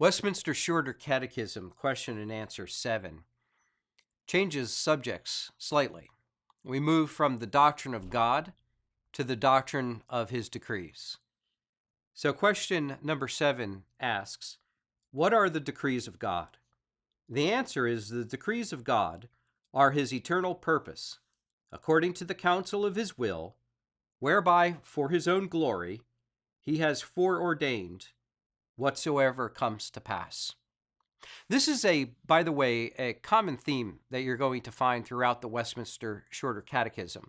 Westminster Shorter Catechism, question and answer 7, changes subjects slightly. We move from the doctrine of God to the doctrine of his decrees. So question number 7 asks, what are the decrees of God? The answer is the decrees of God are his eternal purpose, according to the counsel of his will, whereby for his own glory he has foreordained whatsoever comes to pass. This is by the way, a common theme that you're going to find throughout the Westminster Shorter Catechism.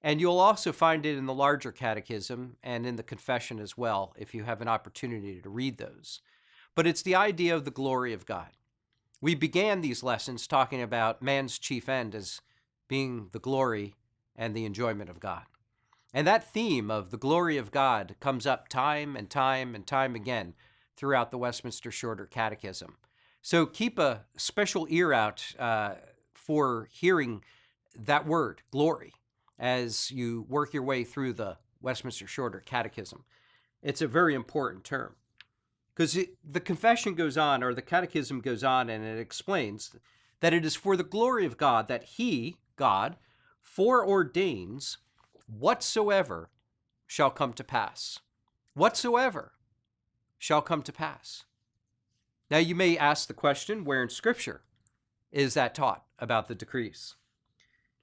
And you'll also find it in the larger catechism and in the confession as well, if you have an opportunity to read those. But it's the idea of the glory of God. We began these lessons talking about man's chief end as being the glory and the enjoyment of God. And that theme of the glory of God comes up time and time and time again throughout the Westminster Shorter Catechism. So keep a special ear out for hearing that word, glory, as you work your way through the Westminster Shorter Catechism. It's a very important term because the confession goes on, or the catechism goes on, and it explains that it is for the glory of God that he, God, foreordains whatsoever shall come to pass. Whatsoever shall come to pass. Now you may ask the question, where in Scripture is that taught about the decrees?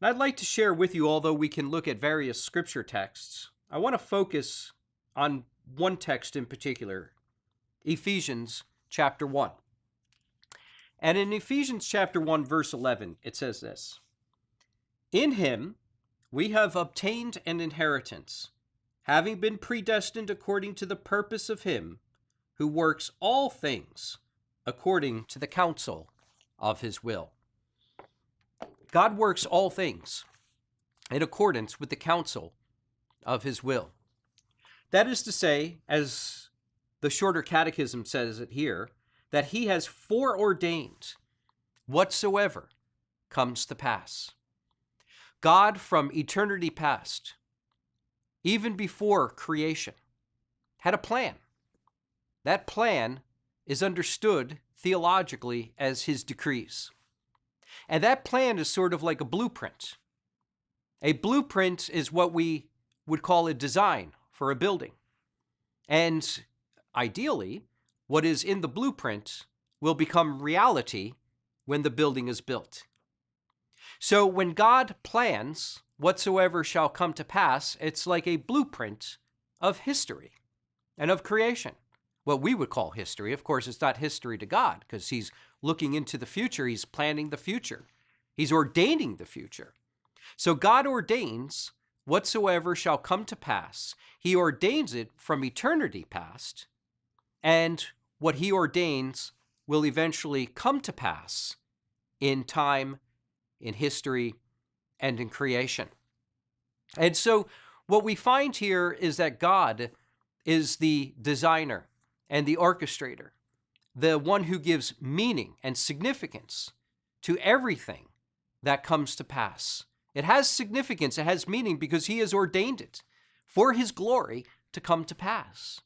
And I'd like to share with you, although we can look at various Scripture texts, I want to focus on one text in particular, Ephesians chapter 1. And in Ephesians chapter 1, verse 11, it says this, "In him we have obtained an inheritance, having been predestined according to the purpose of him who works all things according to the counsel of his will." God works all things in accordance with the counsel of his will. That is to say, as the Shorter Catechism says it here, that he has foreordained whatsoever comes to pass. God from eternity past, even before creation, had a plan. That plan is understood theologically as his decrees. And that plan is sort of like a blueprint. A blueprint is what we would call a design for a building. And ideally, what is in the blueprint will become reality when the building is built. So when God plans whatsoever shall come to pass, it's like a blueprint of history and of creation. What we would call history. Of course, it's not history to God because he's looking into the future. He's planning the future. He's ordaining the future. So God ordains whatsoever shall come to pass. He ordains it from eternity past, and what he ordains will eventually come to pass in time, in history, and in creation. And so what we find here is that God is the designer and the orchestrator, the one who gives meaning and significance to everything that comes to pass. It has significance, it has meaning because he has ordained it for his glory to come to pass.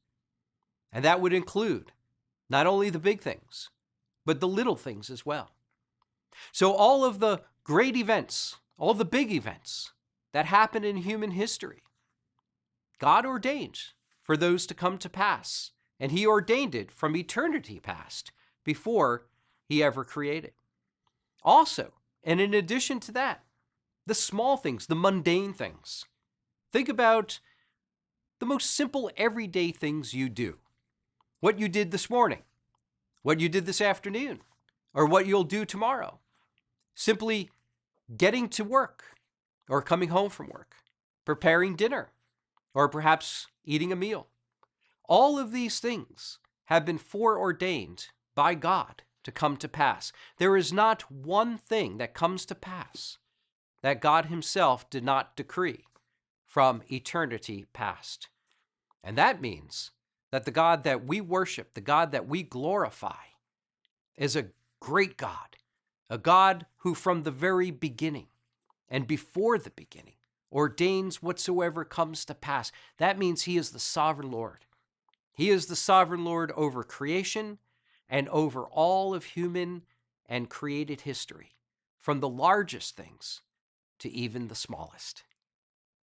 And that would include not only the big things, but the little things as well. So all of the great events, all the big events that happen in human history, God ordained for those to come to pass. And he ordained it from eternity past, before he ever created. Also, and in addition to that, the small things, the mundane things. Think about the most simple everyday things you do. What you did this morning, what you did this afternoon, or what you'll do tomorrow. Simply getting to work, or coming home from work, preparing dinner, or perhaps eating a meal. All of these things have been foreordained by God to come to pass. There is not one thing that comes to pass that God himself did not decree from eternity past. And that means that the God that we worship, the God that we glorify, is a great God, a God who from the very beginning and before the beginning ordains whatsoever comes to pass. That means he is the sovereign Lord. He is the sovereign Lord over creation, and over all of human and created history, from the largest things to even the smallest.